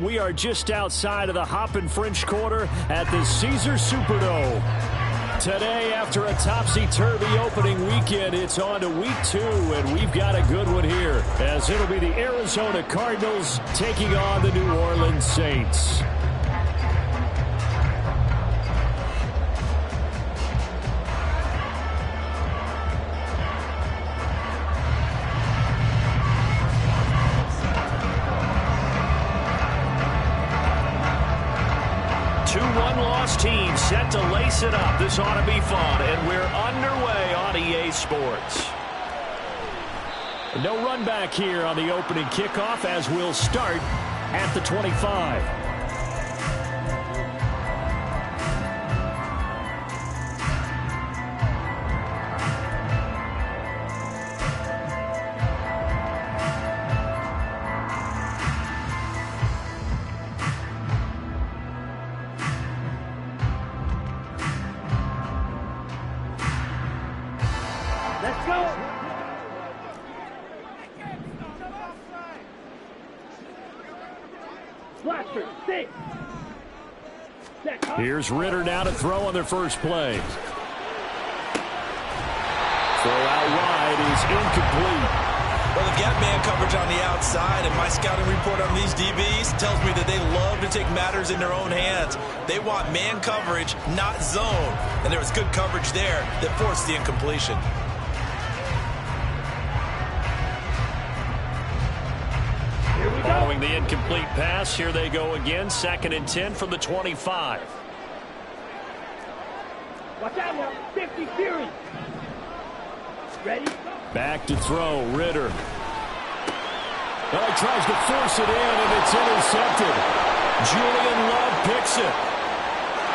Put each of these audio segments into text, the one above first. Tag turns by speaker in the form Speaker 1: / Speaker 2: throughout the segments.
Speaker 1: We are just outside of the Hoppin' French Quarter at the Caesars Superdome. Today, after a topsy-turvy opening weekend, it's on to week 2, and we've got a good one here, as it'll be the Arizona Cardinals taking on the New Orleans Saints.
Speaker 2: Team set to lace it up. This ought to be fun, and we're underway on EA Sports.
Speaker 1: No run back here on the opening kickoff, as we'll start at the 25. Here's Ritter now to throw on their first play. Throw out wide is incomplete.
Speaker 3: Well, they've got man coverage on the outside, and my scouting report on these DBs tells me that they love to take matters in their own hands. They want man coverage, not zone. And there was good coverage there that forced the incompletion.
Speaker 2: Following the incomplete pass, here they go again. 2nd and 10 from the 25.
Speaker 4: Watch out now. 50 series. Ready?
Speaker 1: Back to throw, Ritter. Well, he tries to force it in, and it's intercepted. Julian Love picks it.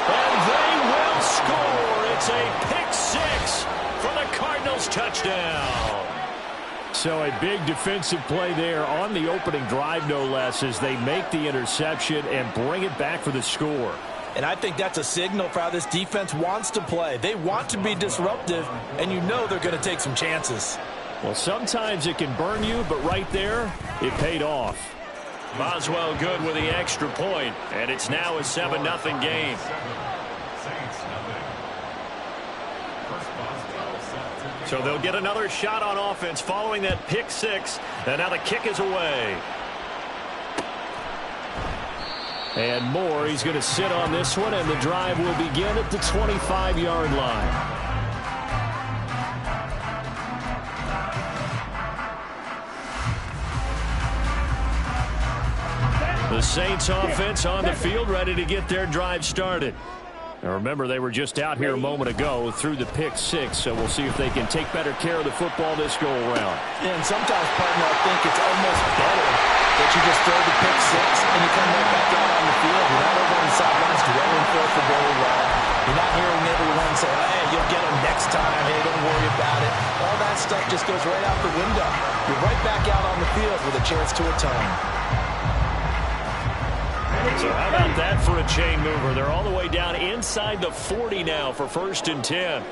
Speaker 2: And they will score. It's a pick 6 for the Cardinals touchdown.
Speaker 1: So a big defensive play there on the opening drive, no less, as they make the interception and bring it back for the score.
Speaker 3: And I think that's a signal for how this defense wants to play. They want to be disruptive, and you know they're going to take some chances.
Speaker 1: Well, sometimes it can burn you, but right there, it paid off.
Speaker 2: Boswell good with the extra point, and it's now a 7-0 game. So they'll get another shot on offense following that pick 6, and now the kick is away.
Speaker 1: And Moore, he's going to sit on this one, and the drive will begin at the 25-yard line. The Saints offense on the field, ready to get their drive started. Now remember, they were just out here a moment ago through the pick 6, so we'll see if they can take better care of the football this go-around.
Speaker 3: And sometimes, partner, I think it's almost better that you just throw the pick 6 and you come right back out on the field. You're not over on the sidelines dwelling for very long. You're not hearing everyone say, hey, you'll get them next time. Hey, don't worry about it. All that stuff just goes right out the window. You're right back out on the field with a chance to atone.
Speaker 2: So how about that for a chain mover? They're all the way down inside the 40 now for 1st and 10.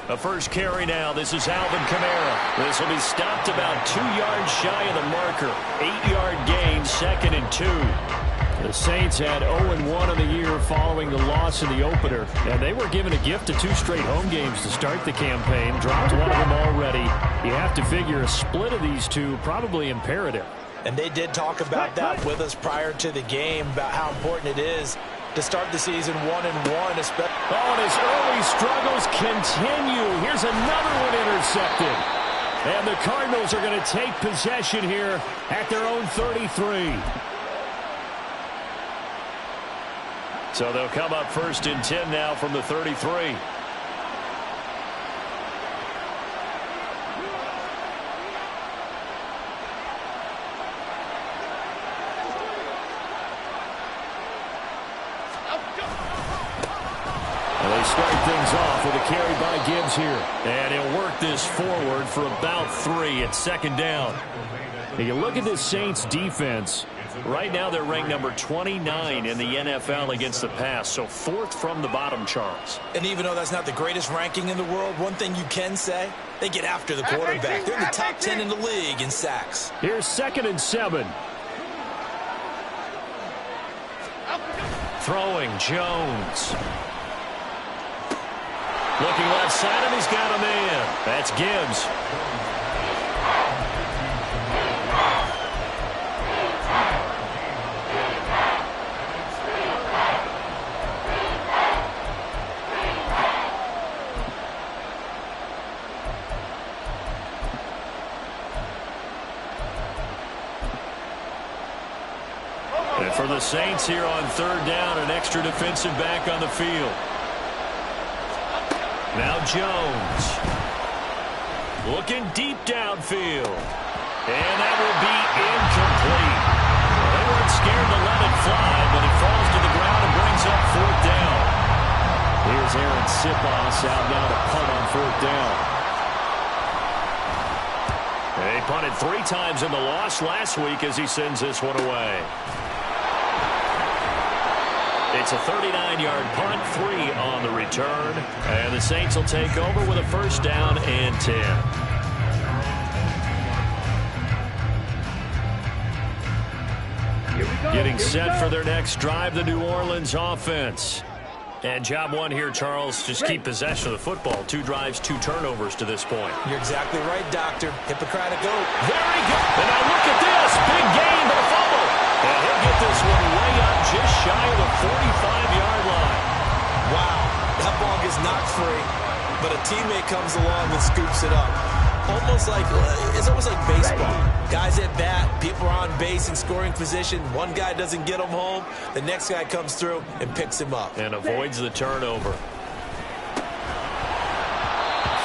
Speaker 2: A first carry now. This is Alvin Kamara. This will be stopped about 2 yards shy of the marker. 8-yard gain, 2nd and 2.
Speaker 1: The Saints had 0-1 in the year following the loss in the opener, and they were given a gift of 2 straight home games to start the campaign. Dropped one of them already. You have to figure a split of these two probably imperative.
Speaker 3: And they did talk about that with us prior to the game, about how important it is to start the season 1-1.
Speaker 1: Oh, and his early struggles continue. Here's another one intercepted. And the Cardinals are going to take possession here at their own 33.
Speaker 2: So they'll come up 1st and 10 now from the 33.
Speaker 1: They start things off with a carry by Gibbs here. And he'll work this forward for about 3 at 2nd down. Now you look at this Saints defense. Right now they're ranked number 29 in the NFL against the pass. So 4th from the bottom, Charles.
Speaker 3: And even though that's not the greatest ranking in the world, one thing you can say, they get after the quarterback. They're in the top 10 in the league in sacks.
Speaker 1: Here's 2nd and 7.
Speaker 2: Throwing Jones. Looking left side, and he's got a man. That's Gibbs. And for the Saints here on third down, an extra defensive back on the field. Now Jones. Looking deep downfield. And that will be incomplete. They weren't scared to let it fly, but it falls to the ground and brings up fourth down.
Speaker 1: Here's Aaron Sipos out now to punt on fourth down.
Speaker 2: They punted 3 times in the loss last week as he sends this one away. It's a 39-yard punt, 3 on the return. And the Saints will take over with a first down and 10. Getting set for their next drive, the New Orleans offense. And job one here, Charles, just keep possession of the football. 2 drives, 2 turnovers to this point.
Speaker 3: You're exactly right, Doctor. Hippocratic oath.
Speaker 2: Very good. And now look at this. Big gain, but a fumble. And he'll get this one way up just shy of the 45-yard line.
Speaker 3: Wow. That ball gets knocked free, but a teammate comes along and scoops it up. It's almost like baseball. Guys at bat, people are on base in scoring position. One guy doesn't get him home. The next guy comes through and picks him up.
Speaker 2: And avoids the turnover.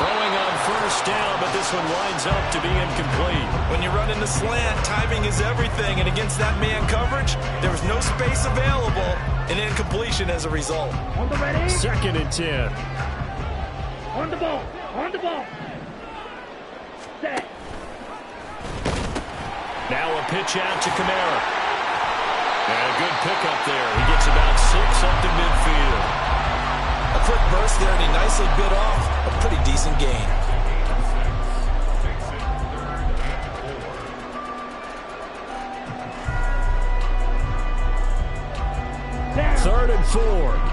Speaker 2: Throwing on first down, but this one winds up to be incomplete.
Speaker 3: When you run into slant, timing is everything. And against that man coverage, there was no space available. An incompletion as a result.
Speaker 4: On the ready.
Speaker 1: 2nd and 10.
Speaker 4: On the ball. On the ball. Set.
Speaker 2: Now a pitch out to Kamara. And a good pickup there. He gets about 6 up to midfield.
Speaker 3: A quick burst there, and he nicely bit off a pretty decent gain.
Speaker 4: Down.
Speaker 1: 3rd and 4.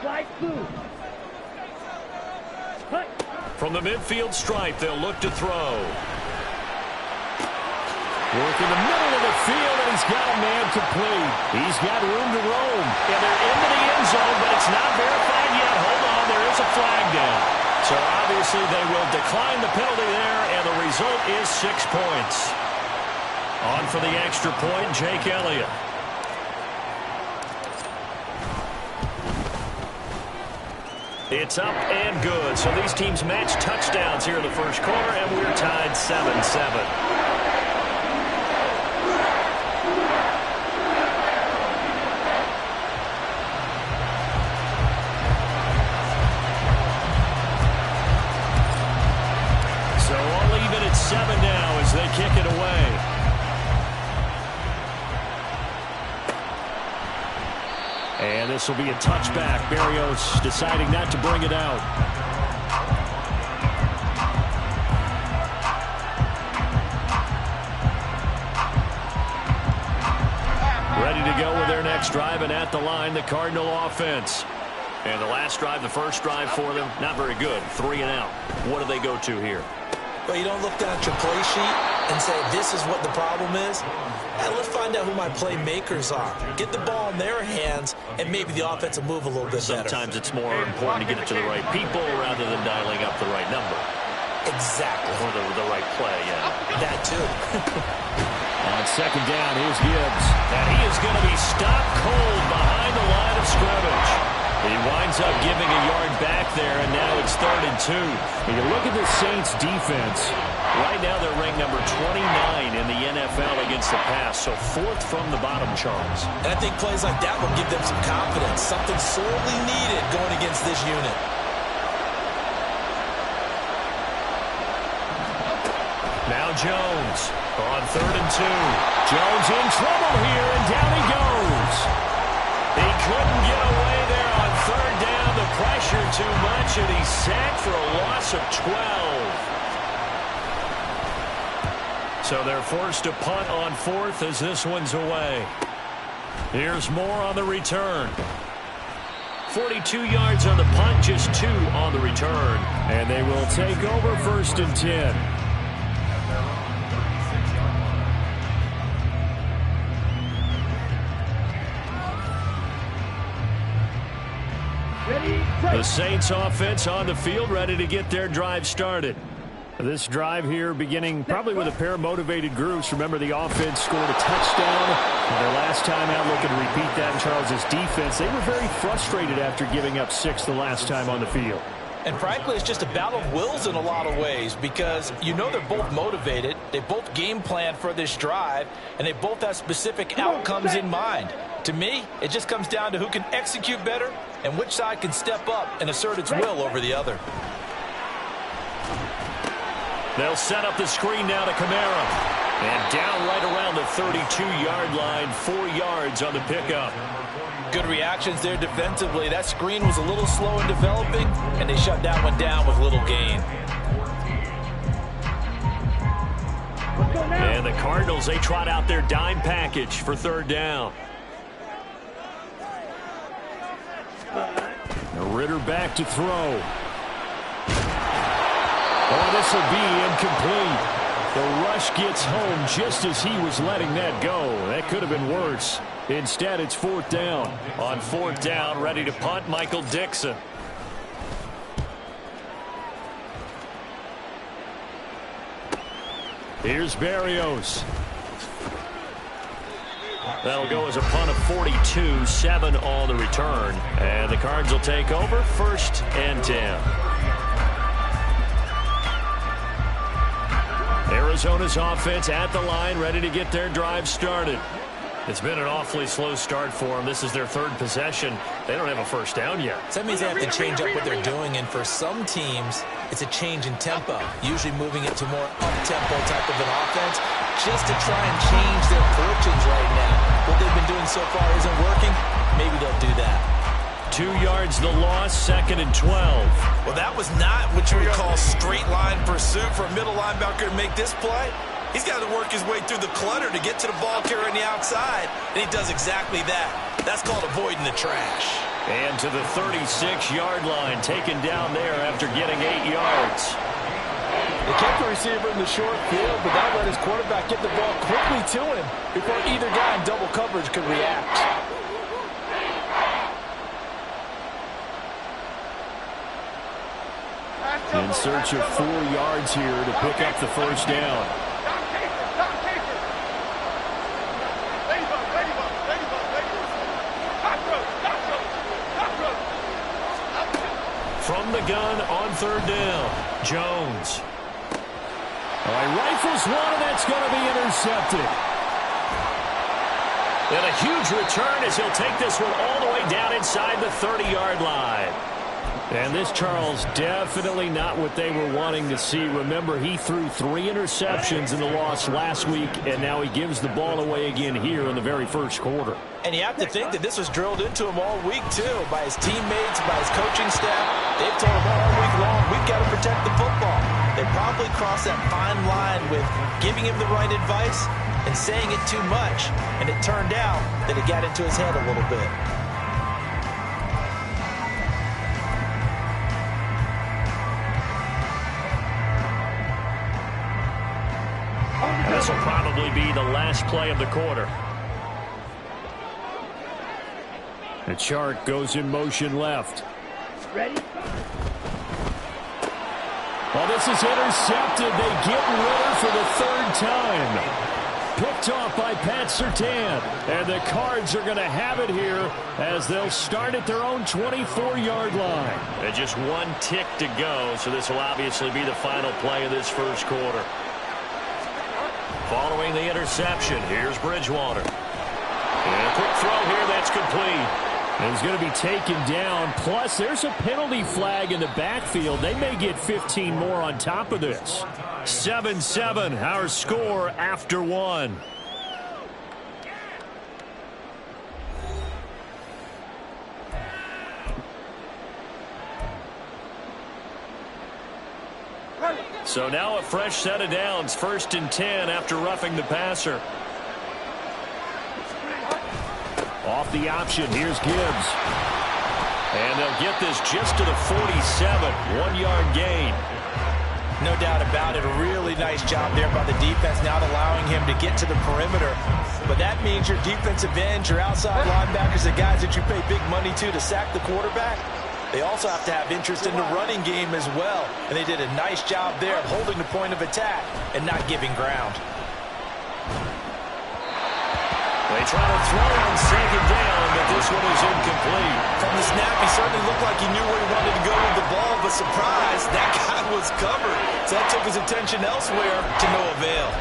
Speaker 4: Slide 2. Cut.
Speaker 2: From the midfield stripe, they'll look to throw.
Speaker 1: Work in the middle of the field, and he's got a man complete. He's got room to roam.
Speaker 2: And they're into the end zone, but it's not verified yet. Hold on, there is a flag down. So obviously they will decline the penalty there, and the result is 6 points. On for the extra point, Jake Elliott. It's up and good. So these teams match touchdowns here in the first quarter, and we're tied 7-7. So all even at 7 now as they kick it away.
Speaker 1: And this will be a touchback. Berrios deciding not to bring it out.
Speaker 2: Ready to go with their next drive, and at the line, the Cardinal offense. And the last drive, the first drive for them, not very good. 3 and out. What do they go to here?
Speaker 3: Well, you don't look down at your play sheet and say, this is what the problem is. Let's find out who my playmakers are. Get the ball in their hands, and maybe the offense will move a little bit better.
Speaker 2: Sometimes it's more important to get it to the right people rather than dialing up the right number.
Speaker 3: Exactly.
Speaker 2: Or the right play, yeah.
Speaker 3: That too.
Speaker 1: On 2nd down, here's Gibbs.
Speaker 2: And he is going to be stopped cold behind the line of scrimmage. He winds up giving a yard back there, and now it's 3rd and 2.
Speaker 1: When you look at the Saints' defense,
Speaker 2: right now they're ranked number 29 in the NFL against the pass, so 4th from the bottom, Charles.
Speaker 3: And I think plays like that will give them some confidence, something sorely needed going against this unit.
Speaker 2: Now Jones on 3rd and 2.
Speaker 1: Jones in trouble here, and down he goes.
Speaker 2: He couldn't get away there on 3rd down. The pressure too much, and he's sacked for a loss of 12.
Speaker 1: So they're forced to punt on fourth as this one's away. Here's Moore on the return. 42 yards on the punt, just 2 on the return. And they will take over 1st and 10. The Saints offense on the field, ready to get their drive started. This drive here beginning probably with a pair of motivated groups. Remember, the offense scored a touchdown. Their last time out, looking to repeat that in Charles' defense. They were very frustrated after giving up 6 the last time on the field.
Speaker 3: And frankly, it's just a battle of wills in a lot of ways because you know they're both motivated. They both game plan for this drive, and they both have specific outcomes in mind. To me, it just comes down to who can execute better and which side can step up and assert its will over the other.
Speaker 1: They'll set up the screen now to Kamara. And down right around the 32-yard line, 4 yards on the pickup.
Speaker 3: Good reactions there defensively. That screen was a little slow in developing, and they shut that one down with little gain.
Speaker 1: And the Cardinals, they trot out their dime package for 3rd down. Ritter back to throw. Oh, this will be incomplete. The rush gets home just as he was letting that go. That could have been worse. Instead, it's 4th down. On 4th down, ready to punt, Michael Dixon. Here's Berrios. That'll go as a punt of 42, 7 on the return. And the Cards will take over 1st and 10. Arizona's offense at the line, ready to get their drive started. It's been an awfully slow start for them. This is their 3rd possession. They don't have a 1st down yet.
Speaker 3: So that means they have to change up what they're doing, and for some teams, it's a change in tempo, usually moving it to more up-tempo type of an offense, just to try and change their fortunes right now. What they've been doing so far isn't working. Maybe they'll do that.
Speaker 1: 2 yards the loss, 2nd and 12.
Speaker 5: Well, that was not what you would call straight line pursuit for a middle linebacker to make this play. He's got to work his way through the clutter to get to the ball carrier on the outside, and he does exactly that. That's called avoiding the trash.
Speaker 1: And to the 36-yard line, taken down there after getting 8 yards.
Speaker 3: They kept the receiver in the short field, but that let his quarterback get the ball quickly to him before either guy in double coverage could react.
Speaker 1: In search of 4 yards here to pick up the 1st down. From the gun on 3rd down, Jones. All right, rifles one, and that's going to be intercepted. And a huge return as he'll take this one all the way down inside the 30-yard line. And this, Charles, definitely not what they were wanting to see. Remember, he threw 3 interceptions in the loss last week, and now he gives the ball away again here in the very 1st quarter.
Speaker 3: And you have to think that this was drilled into him all week, too, by his teammates, by his coaching staff. They've told him all week long, we've got to protect the football. They probably crossed that fine line with giving him the right advice and saying it too much. And it turned out that it got into his head a little bit.
Speaker 1: This will probably be the last play of the quarter. The Chark goes in motion left.
Speaker 4: Ready?
Speaker 1: Well, this is intercepted. They get Ritter for the 3rd time. Picked off by Pat Surtain. And the Cards are going to have it here as they'll start at their own 24-yard line. And just 1 tick to go, so this will obviously be the final play of this 1st quarter. Following the interception, here's Bridgewater. And a quick throw here, that's complete. And he's going to be taken down. Plus, there's a penalty flag in the backfield. They may get 15 more on top of this. 7-7, our score after 1. So So now a fresh set of downs, 1st and 10 after roughing the passer. Off the option, here's Gibbs. And they'll get this just to the 47, 1-yard gain.
Speaker 3: No doubt about it. A really nice job there by the defense, not allowing him to get to the perimeter. But that means your defensive ends, your outside linebackers, the guys that you pay big money to sack the quarterback, they also have to have interest in the running game as well. And they did a nice job there of holding the point of attack and not giving ground.
Speaker 1: They try to throw on 2nd down, but this one is incomplete.
Speaker 3: From the snap, he certainly looked like he knew where he wanted to go with the ball, but surprise, that guy was covered. So that took his attention elsewhere to no avail.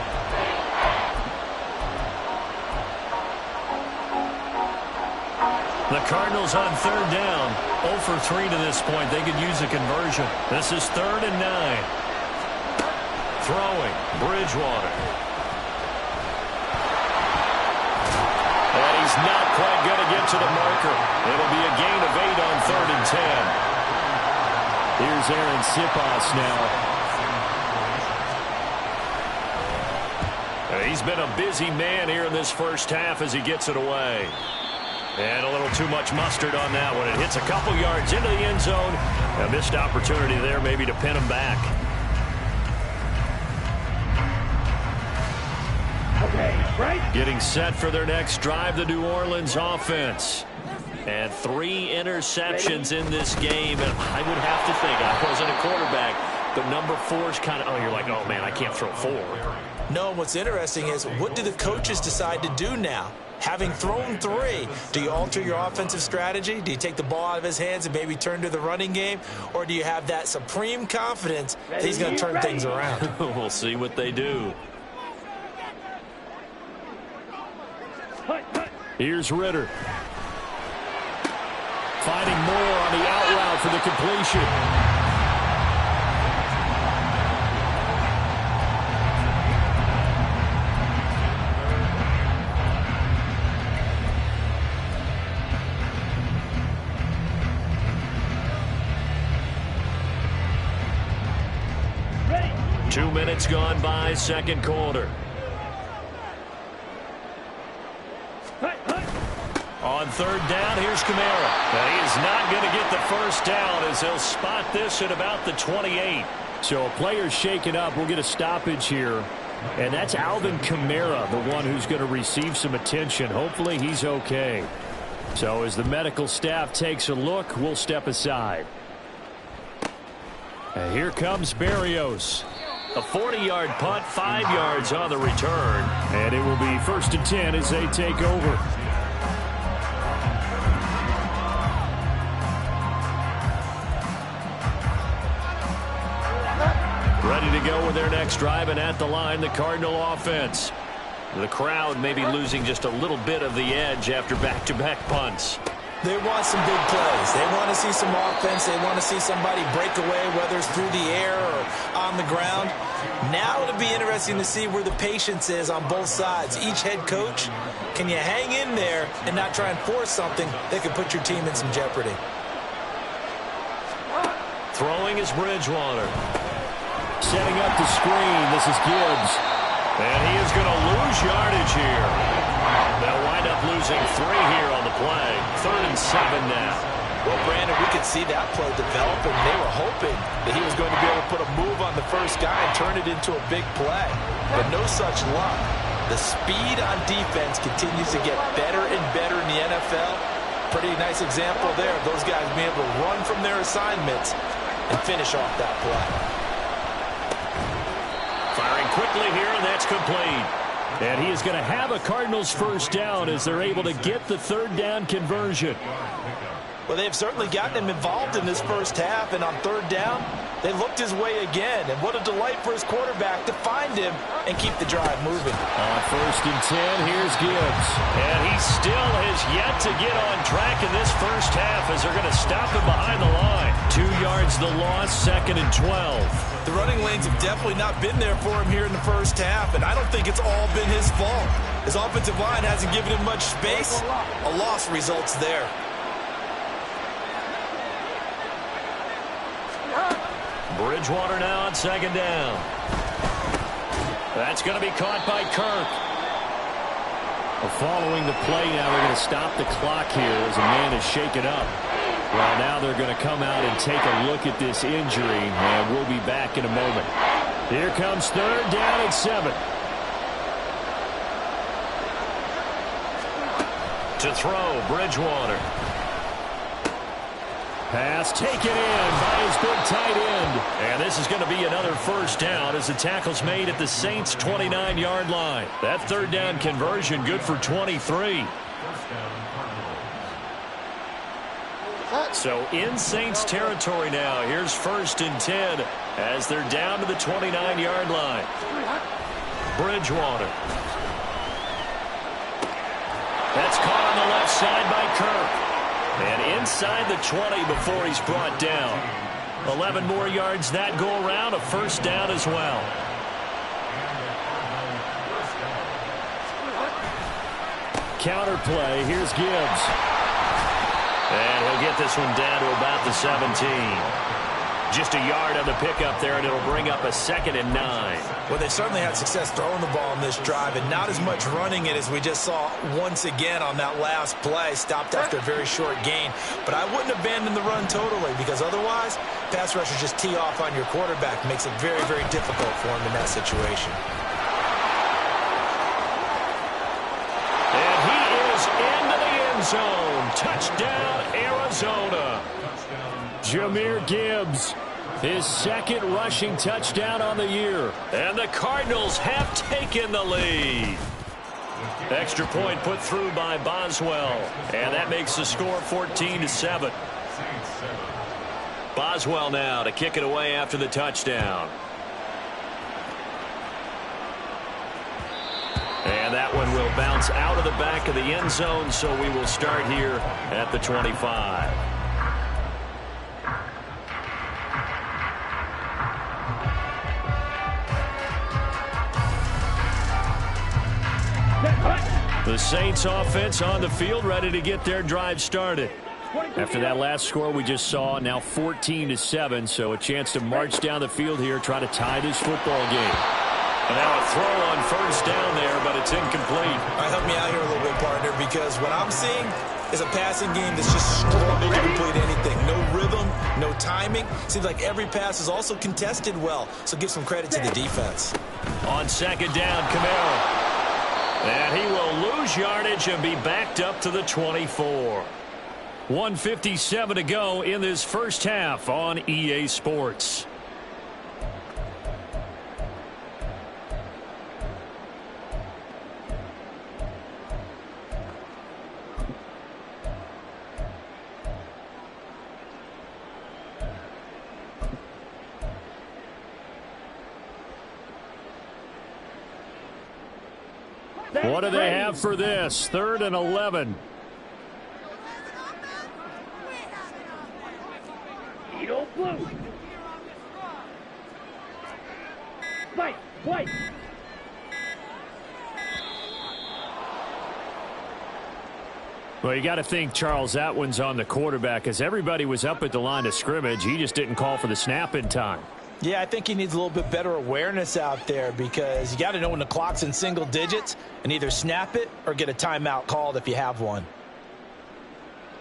Speaker 1: The Cardinals on 3rd down, 0 for 3 to this point. They could use a conversion. This is 3rd and 9. Throwing, Bridgewater. And he's not quite going to get to the marker. It'll be a gain of 8 on 3rd and 10. Here's Aaron Siposs now. He's been a busy man here in this first half as he gets it away. And a little too much mustard on that one. It hits a couple yards into the end zone. A missed opportunity there maybe to pin him back.
Speaker 4: Okay, right?
Speaker 1: Getting set for their next drive, the New Orleans offense. And 3 interceptions in this game. And I would have to think, I wasn't a quarterback, but number 4 is kind of, you're like, oh, man, I can't throw 4.
Speaker 3: No, what's interesting is what do the coaches decide to do now? Having thrown 3, do you alter your offensive strategy? Do you take the ball out of his hands and maybe turn to the running game? Or do you have that supreme confidence that he's going to turn things around?
Speaker 1: We'll see what they do. Here's Ritter. Finding more on the out route for the completion.
Speaker 4: Ready?
Speaker 1: 2 minutes gone by, 2nd quarter. On 3rd down, here's Kamara. And he is not going to get the first down as he'll spot this at about the 28. So a player's shaken up. We'll get a stoppage here. And that's Alvin Kamara, the one who's going to receive some attention. Hopefully he's okay. So as the medical staff takes a look, we'll step aside. And here comes Berrios. A 40-yard punt, 5 yards on the return. And it will be 1st and 10 as they take over. Ready to go with their next drive, and at the line, the Cardinal offense. The crowd may be losing just a little bit of the edge after back-to-back punts.
Speaker 3: They want some big plays. They want to see some offense. They want to see somebody break away, whether it's through the air or on the ground. Now it'll be interesting to see where the patience is on both sides. Each head coach, can you hang in there and not try and force something that could put your team in some jeopardy?
Speaker 1: Throwing is Bridgewater. Setting up the screen. This is Gibbs. And he is going to lose yardage here. They'll wind up losing 3 here on the play. 3rd and 7 now.
Speaker 3: Well, Brandon, we could see that play develop, and they were hoping that he was going to be able to put a move on the first guy and turn it into a big play. But no such luck. The speed on defense continues to get better and better in the NFL. Pretty nice example there of those guys being able to run from their assignments and finish off that play.
Speaker 1: Firing quickly here, and that's complete. And he is going to have a Cardinals first down as they're able to get the 3rd down conversion.
Speaker 3: Well, they've certainly gotten him involved in this first half, and on 3rd down, they looked his way again. And what a delight for his quarterback to find him and keep the drive moving.
Speaker 1: On 1st and 10, here's Gibbs. And he still has yet to get on track in this first half as they're going to stop him behind the line. 2 yards the loss, 2nd and 12.
Speaker 3: The running lanes have definitely not been there for him here in the first half, and I don't think it's all been his fault. His offensive line hasn't given him much space. A loss results there.
Speaker 2: Bridgewater now on second down. That's going to be caught by Kirk.
Speaker 1: Well, following the play now, they're going to stop the clock here as a man is shaken up. Well, now they're going to come out and take a look at this injury, and we'll be back in a moment. Here comes third down and 7.
Speaker 2: To throw, Bridgewater.
Speaker 1: Pass taken in by his big tight end.
Speaker 2: And this is going to be another first down as the tackle's made at the Saints' 29-yard line. That third down conversion good for 23. So in Saints territory now. Here's 1st and 10 as they're down to the 29-yard line. Bridgewater. That's caught on the left side by Kirk. And inside the 20 before he's brought down. 11 more yards that go around. A first down as well.
Speaker 1: Counter play. Here's Gibbs.
Speaker 2: And he'll get this one down to about the 17. Just a yard on the pickup there, and it'll bring up a 2nd and 9.
Speaker 5: Well, they certainly had success throwing the ball on this drive, and not as much running it as we just saw once again on that last play. Stopped after a very short gain. But I wouldn't abandon the run totally, because otherwise, pass rushers just tee off on your quarterback. Makes it very, very difficult for him in that situation.
Speaker 2: And he is into the end zone. Touchdown, Arizona.
Speaker 1: Jahmyr Gibbs, his 2nd rushing touchdown on the year.
Speaker 2: And the Cardinals have taken the lead. Extra point put through by Boswell. And that makes the score 14-7. Boswell now to kick it away after the touchdown. And that one will bounce out of the back of the end zone, so we will start here at the 25. The Saints offense on the field, ready to get their drive started. After that last score we just saw, now 14-7, so a chance to march down the field here, try to tie this football game. And now a throw on first down there, but it's incomplete.
Speaker 5: Help me out here a little bit, partner, because what I'm seeing is a passing game that's just struggling to complete anything. No rhythm, no timing. Seems like every pass is also contested well, so give some credit to the defense.
Speaker 2: On second down, Kamara. And he will lose yardage and be backed up to the 24. 1:57 to go in this first half on EA Sports. What do they have for this? 3rd and 11.
Speaker 4: Blue. Fight, white.
Speaker 1: Well, you got to think, Charles, that one's on the quarterback, as everybody was up at the line of scrimmage. He just didn't call for the snap in time.
Speaker 3: Yeah, I think he needs a little bit better awareness out there, because you got to know when the clock's in single digits and either snap it or get a timeout called if you have one.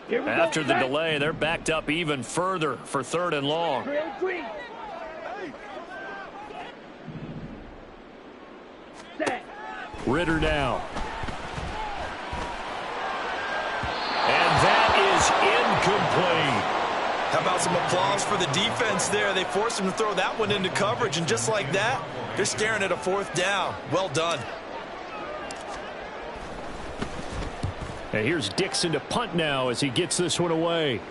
Speaker 2: After the delay, they're backed up even further for 3rd and long.
Speaker 1: Ritter now.
Speaker 2: And that is incomplete.
Speaker 5: How about some applause for the defense there? They forced him to throw that one into coverage, and just like that, they're staring at a 4th down. Well done.
Speaker 1: And here's Dixon to punt now as he gets this one away.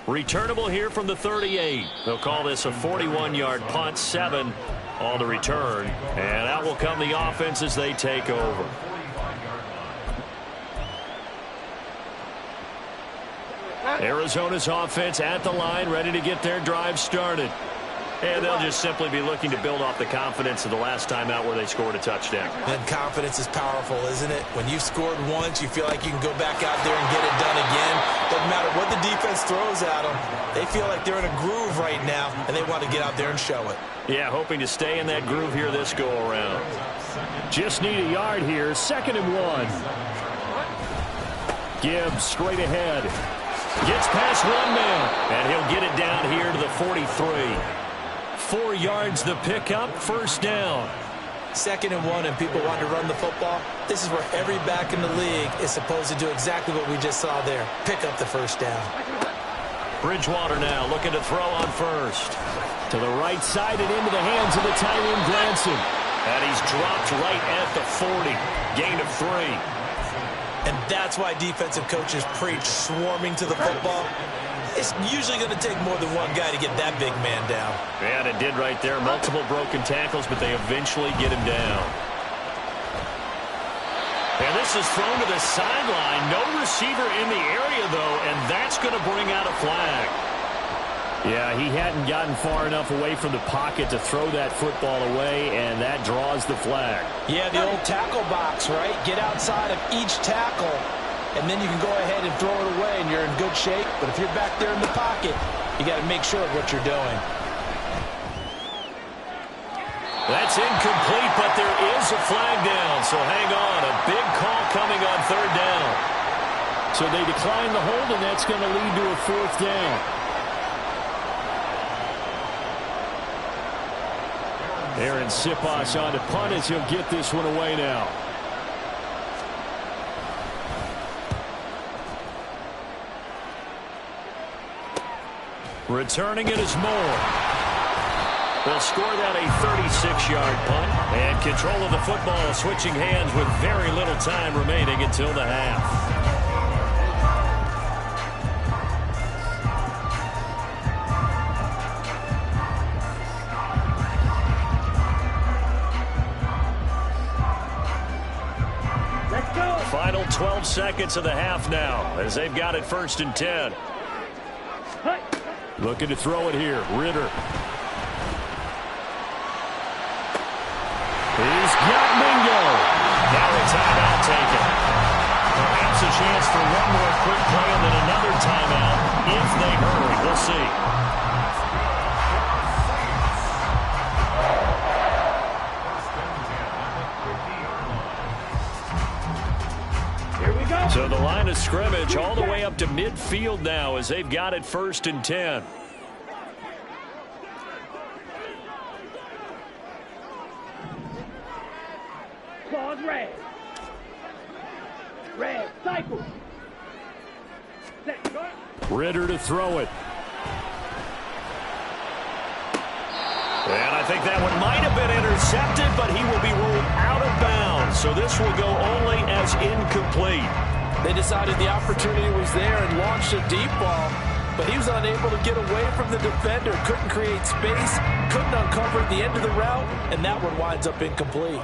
Speaker 2: Returnable here from the 38. They'll call this a 41-yard punt, 7 on the return. And out will come the offense as they take over. Arizona's offense at the line, ready to get their drive started. And they'll just simply be looking to build off the confidence of the last time out where they scored a touchdown.
Speaker 5: And confidence is powerful, isn't it? When you've scored once, you feel like you can go back out there and get it done again. Doesn't matter what the defense throws at them. They feel like they're in a groove right now, and they want to get out there and show it.
Speaker 2: Yeah, hoping to stay in that groove here this go-around.
Speaker 1: Just need a yard here. 2nd and 1. Gibbs straight ahead. Gets past one man, and he'll get it down here to the 43. 4 yards the pickup, 1st down.
Speaker 5: 2nd and 1, and people want to run the football. This is where every back in the league is supposed to do exactly what we just saw there. Pick up the 1st down.
Speaker 2: Bridgewater now looking to throw on 1st.
Speaker 1: To the right side and into the hands of the tight end, Granson.
Speaker 2: And he's dropped right at the 40. Gain of 3.
Speaker 5: And that's why defensive coaches preach swarming to the football. It's usually going to take more than one guy to get that big man down.
Speaker 2: And it did right there. Multiple broken tackles, but they eventually get him down. And this is thrown to the sideline. No receiver in the area, though, and that's going to bring out a flag.
Speaker 1: Yeah, he hadn't gotten far enough away from the pocket to throw that football away, and that draws the flag.
Speaker 3: Yeah, the old tackle box, right? Get outside of each tackle, and then you can go ahead and throw it away, and you're in good shape. But if you're back there in the pocket, you got to make sure of what you're doing.
Speaker 2: That's incomplete, but there is a flag down, so hang on. A big call coming on 3rd down.
Speaker 1: So they decline the hold, and that's going to lead to a 4th down. Aaron Siposs on to punt as he'll get this one away now. Returning it is Moore. They'll score that a 36-yard punt. And control of the football switching hands with very little time remaining until the half. Final 12 seconds of the half now as they've got it 1st and 10. Looking to throw it here. Ritter. He's got Mingo.
Speaker 2: Now a timeout taken. Perhaps a chance for one more quick play and then another timeout if they hurry. We'll see. So the line of scrimmage all the way up to midfield now as they've got it 1st and 10.
Speaker 4: Claws red. Red. Cycle. Set. Go.
Speaker 1: Ritter to throw it.
Speaker 2: And I think that one might have been intercepted, but he will be ruled out of bounds. So this will go only as incomplete.
Speaker 3: They decided the opportunity was there and launched a deep ball, but he was unable to get away from the defender, couldn't create space, couldn't uncover at the end of the route, and that one winds up incomplete.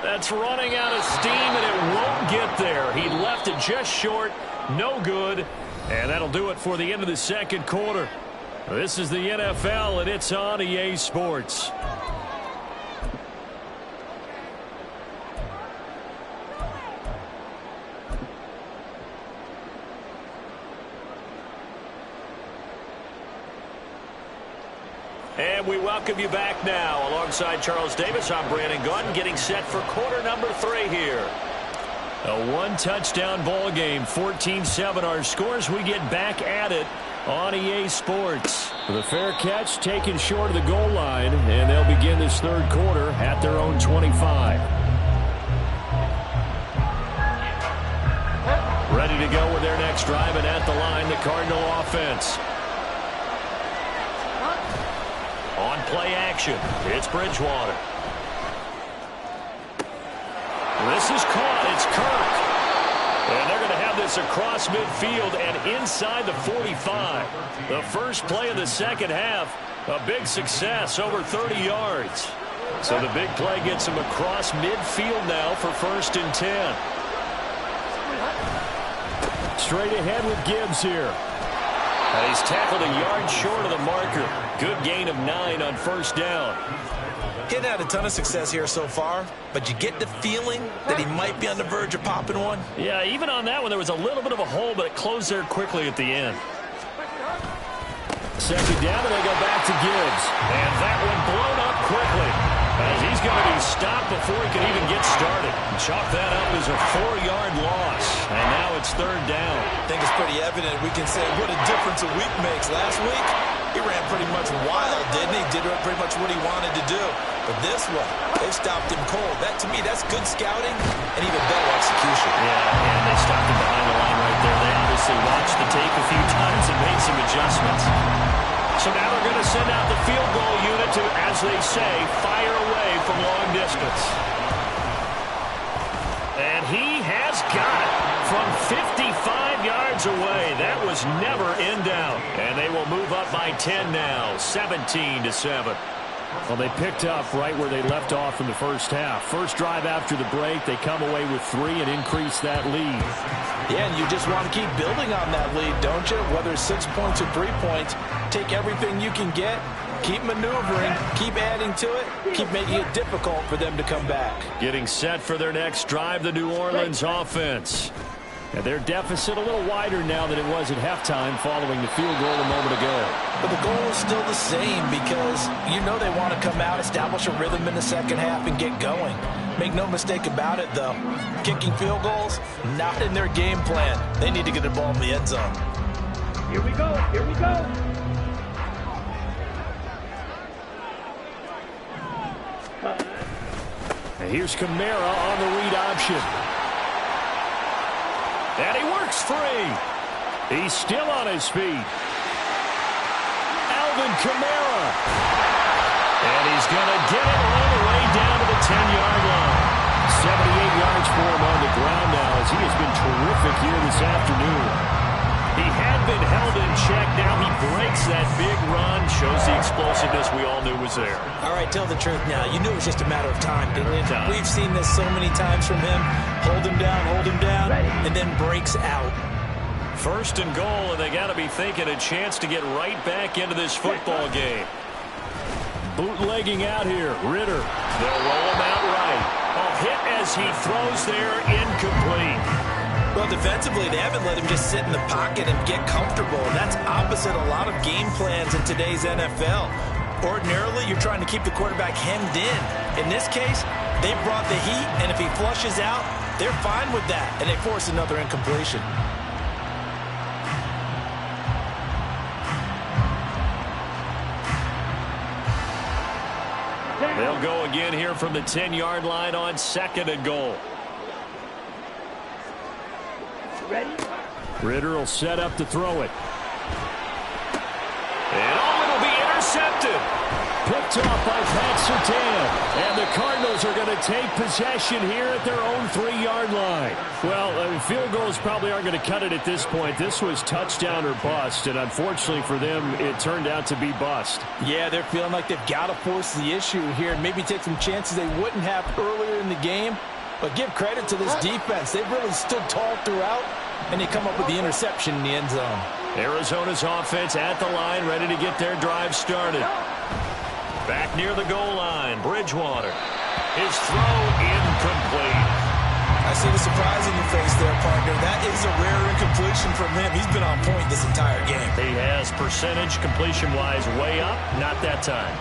Speaker 2: That's running out of steam, and it won't get there. He left it just short, no good, and that'll do it for the end of the 2nd quarter. This is the NFL, and it's on EA Sports. And we welcome you back now. Alongside Charles Davis, I'm Brandon Gaudin, getting set for quarter number 3 here.
Speaker 1: A one-touchdown ball game, 14-7 our scores. We get back at it on EA Sports. The fair catch taken short of the goal line, and they'll begin this 3rd quarter at their own 25. Ready to go with their next drive, and at the line, the Cardinal offense.
Speaker 2: On play action, it's Bridgewater. This is caught. It's Kirk. And they're going to have this across midfield and inside the 45. The first play of the 2nd half, a big success, over 30 yards. So the big play gets him across midfield now for 1st and 10.
Speaker 1: Straight ahead with Gibbs here. And he's tackled a yard short of the marker. Good gain of 9 on first down.
Speaker 5: He hadn't had a ton of success here so far, but you get the feeling that he might be on the verge of popping one.
Speaker 1: Yeah, even on that one, there was a little bit of a hole, but it closed there quickly at the end. Second down, and they go back to Gibbs. And that one blown up quickly, as he's going to be stopped before he can even get started. Chalk that up as a 4-yard loss, and now it's third down.
Speaker 5: I think it's pretty evident we can say what a difference a week makes. Last week, he ran pretty much wild, didn't he? Did pretty much what he wanted to do. But this one, they stopped him cold. That, to me, that's good scouting and even better execution.
Speaker 1: Yeah, and they stopped him behind the line right there. They obviously watched the tape a few times and made some adjustments. So now they're going to send out the field goal unit to, as they say, fire away from long distance. And he has got it from 55 yards away. That was never in doubt. And they will move up by 10 now, 17-7. Well, they picked up right where they left off in the first half. First drive after the break, they come away with 3 and increase that lead.
Speaker 3: Yeah, and you just want to keep building on that lead, don't you? Whether it's 6 points or 3 points, take everything you can get, keep maneuvering, keep adding to it, keep making it difficult for them to come back.
Speaker 1: Getting set for their next drive, the New Orleans offense. And their deficit a little wider now than it was at halftime following the field goal a moment ago.
Speaker 3: But the goal is still the same because you know they want to come out, establish a rhythm in the second half, and get going. Make no mistake about it, though. Kicking field goals, not in their game plan. They need to get the ball in the end zone.
Speaker 4: Here we go. Here we go.
Speaker 1: And here's Kamara on the read option. And he works free. He's still on his feet. Alvin Kamara. And he's going to get it all the way down to the 10-yard line. 78 yards for him on the ground now as he has been terrific here this afternoon. He had been held in check. Now he breaks that big run. Shows the explosiveness we all knew was there.
Speaker 3: All right, tell the truth now. You knew it was just a matter of time, didn't you? We've seen this so many times from him. Hold him down, and then breaks out.
Speaker 1: First and goal, and they got to be thinking a chance to get right back into this football game. Bootlegging out here, Ritter. They'll roll him out right. A hit as he throws there, incomplete.
Speaker 5: Well, defensively, they haven't let him just sit in the pocket and get comfortable. And that's opposite a lot of game plans in today's NFL. Ordinarily, you're trying to keep the quarterback hemmed in. In this case, they brought the heat, and if he flushes out, they're fine with that, and they force another incompletion.
Speaker 1: They'll go again here from the 10-yard line on second and goal.
Speaker 4: Ready?
Speaker 1: Ritter will set up to throw it. And it'll be intercepted. Picked off by Pat Surtain. And the Cardinals are going to take possession here at their own 3-yard line. Well, field goals probably aren't going to cut it at this point. This was touchdown or bust, and unfortunately for them, it turned out to be bust.
Speaker 3: Yeah, they're feeling like they've got to force the issue here and maybe take some chances they wouldn't have earlier in the game. But give credit to this defense. They've really stood tall throughout, and they come up with the interception in the end zone.
Speaker 1: Arizona's offense at the line, ready to get their drive started. Back near the goal line, Bridgewater. His throw incomplete.
Speaker 5: I see the surprise in your face there, partner. That is a rare incompletion from him. He's been on point this entire game.
Speaker 1: He has percentage completion-wise way up, not that time.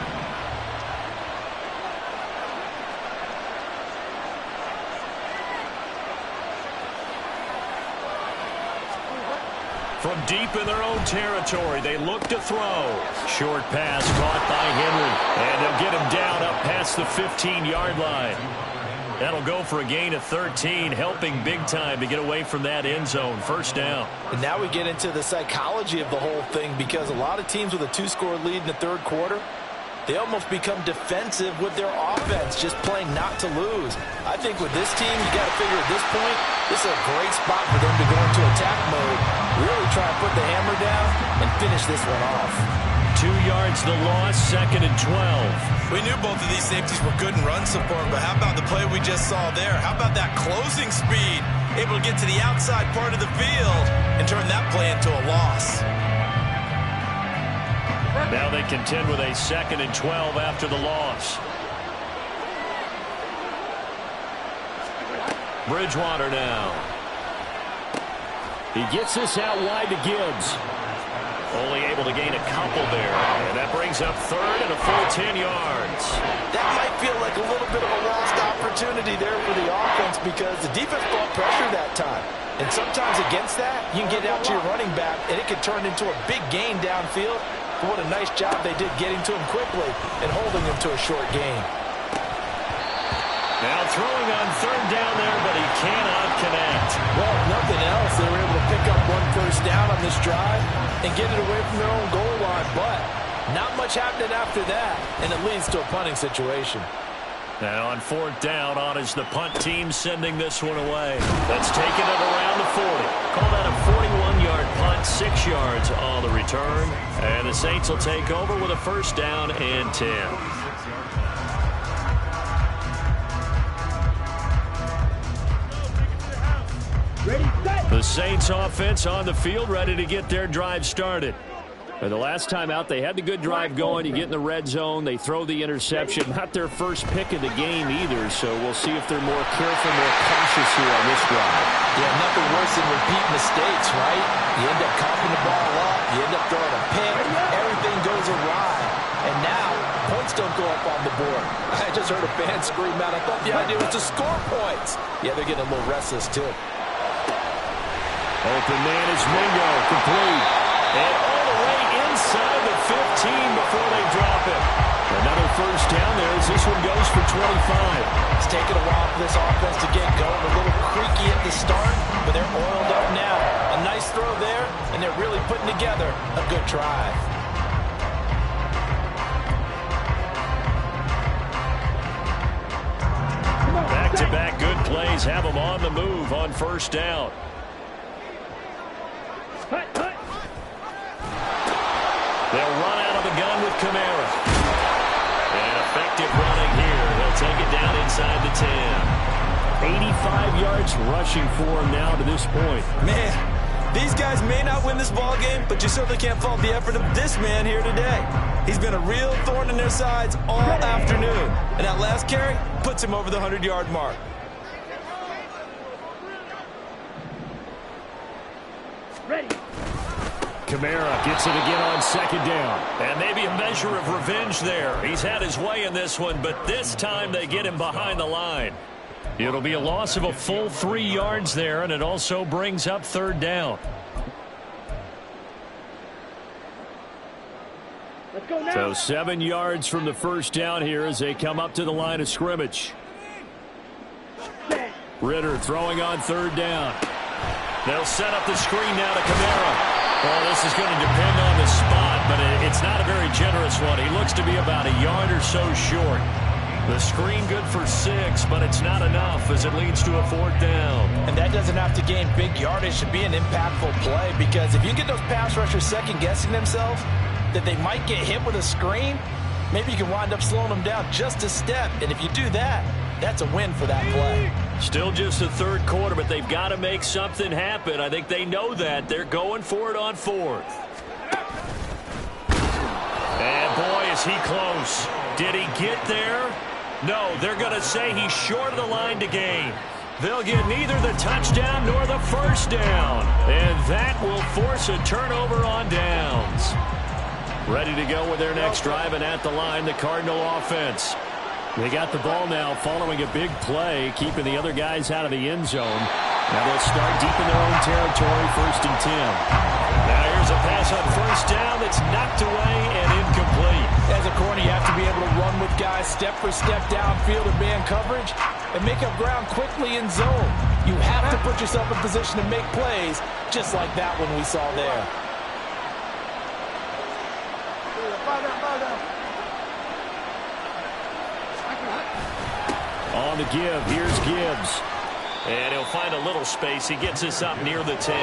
Speaker 1: From deep in their own territory, they look to throw. Short pass caught by Henry. And they'll get him down up past the 15-yard line. That'll go for a gain of 13, helping big time to get away from that end zone. First down.
Speaker 3: And now we get into the psychology of the whole thing because a lot of teams with a 2-score lead in the third quarter, they almost become defensive with their offense, just playing not to lose. I think with this team, you got to figure at this point, this is a great spot for them to go into attack mode, really try and put the hammer down and finish this one off.
Speaker 1: 2 yards the loss, second and 12.
Speaker 5: We knew both of these safeties were good in run support, but how about the play we just saw there? How about that closing speed? Able to get to the outside part of the field and turn that play into a loss.
Speaker 1: Now they contend with a 2nd and 12 after the loss. Bridgewater now. He gets this out wide to Gibbs. Only able to gain a couple there. And that brings up 3rd and a full 10 yards.
Speaker 3: That might feel like a little bit of a lost opportunity there for the offense because the defense brought pressure that time. And sometimes against that, you can get out to your running back, and it can turn into a big gain downfield. But what a nice job they did getting to him quickly and holding him to a short gain.
Speaker 1: Now throwing on 3rd down there, but he cannot connect.
Speaker 3: Well, if nothing else, they were able to pick up 1 first down on this drive and get it away from their own goal line. But not much happening after that, and it leads to a punting situation.
Speaker 1: Now on 4th down, on is the punt team sending this one away. That's taken it around the 40. Call that a 41-yard punt, 6 yards on the return. And the Saints will take over with a 1st down and 10. The Saints offense on the field, ready to get their drive started. The last time out, they had the good drive going. You get in the red zone, they throw the interception. Not their first pick of the game either, so we'll see if they're more careful, more cautious here on this drive.
Speaker 3: Yeah, nothing worse than repeat mistakes, right? You end up coughing the ball up, you end up throwing a pick, everything goes awry. And now, points don't go up on the board. I just heard a fan scream out. I thought the idea was to score points. Yeah, they're getting a little restless, too.
Speaker 1: Open man is Mingo, complete. And all the way inside the 15 before they drop it. Another 1st down there as this one goes for 25.
Speaker 3: It's taken a while for this offense to get going. A little creaky at the start, but they're oiled up now. A nice throw there, and they're really putting together a good drive.
Speaker 1: Back-to-back good plays have them on the move on 1st down. They'll run out of the gun with Kamara. And effective running here. They'll take it down inside the 10. 85 yards rushing for him now to this point.
Speaker 3: Man, these guys may not win this ball game, but you certainly can't fault the effort of this man here today. He's been a real thorn in their sides all afternoon. And that last carry puts him over the 100-yard mark.
Speaker 4: Ready.
Speaker 1: Kamara gets it again on 2nd down. And maybe a measure of revenge there. He's had his way in this one, but this time they get him behind the line. It'll be a loss of a full 3 yards there, and it also brings up 3rd down.
Speaker 4: Let's go now.
Speaker 1: So 7 yards from the 1st down here as they come up to the line of scrimmage. Ritter throwing on 3rd down. They'll set up the screen now to Kamara. Well, this is going to depend on the spot, but it's not a very generous one. He looks to be about a yard or so short. The screen good for 6, but it's not enough as it leads to a 4th down.
Speaker 3: And that doesn't have to gain big yardage to be an impactful play, because if you get those pass rushers second-guessing themselves that they might get hit with a screen, maybe you can wind up slowing them down just a step. And if you do that, that's a win for that play.
Speaker 1: Still just the 3rd quarter, but they've got to make something happen. I think they know that. They're going for it on 4th. And boy, is he close. Did he get there? No, they're going to say he's short of the line to gain. They'll get neither the touchdown nor the 1st down. And that will force a turnover on downs. Ready to go with their next drive, and at the line, the Cardinal offense. They got the ball now following a big play, keeping the other guys out of the end zone. Now they'll start deep in their own territory, 1st and 10. Now here's a pass on 1st down that's knocked away and incomplete.
Speaker 3: As a corner, you have to be able to run with guys step for step downfield in man coverage and make up ground quickly in zone. You have to put yourself in position to make plays, just like that one we saw there.
Speaker 1: On the give, here's Gibbs. And he'll find a little space. He gets us up near the 10.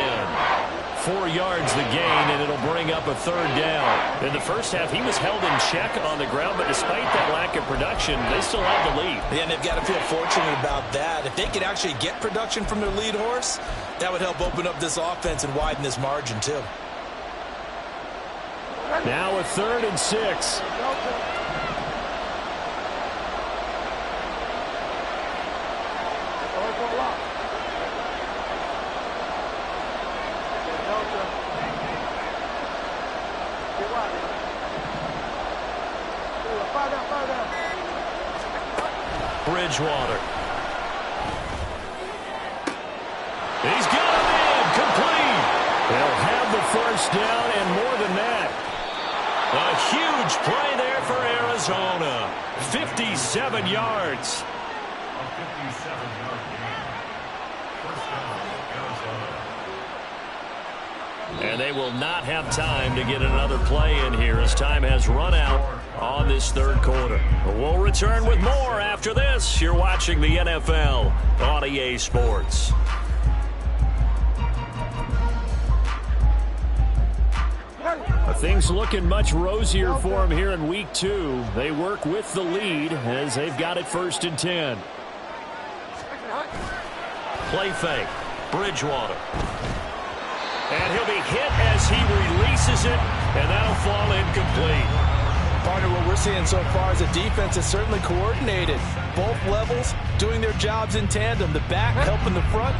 Speaker 1: 4 yards the gain, and it'll bring up a 3rd down. In the first half, he was held in check on the ground, but despite that lack of production, they still have the lead.
Speaker 3: Yeah, and they've got to feel fortunate about that. If they could actually get production from their lead horse, that would help open up this offense and widen this margin, too.
Speaker 1: Now a 3rd and 6.
Speaker 2: Bridgewater. He's got him in. Complete.
Speaker 1: They'll have the first down and more than that.
Speaker 2: A huge play there for Arizona. 57 yards.
Speaker 6: A 57-yard gain. First down, Arizona.
Speaker 2: And they will not have time to get another play in here as time has run out on this 3rd quarter. We'll return with more after this. You're watching the NFL on EA Sports.
Speaker 1: Things looking much rosier for them here in week 2. They work with the lead as they've got it 1st and 10.
Speaker 2: Play fake. Bridgewater. And he'll be hit as he releases it, and that'll fall incomplete.
Speaker 3: Partner, what we're seeing so far is the defense is certainly coordinated. Both levels doing their jobs in tandem. The back helping the front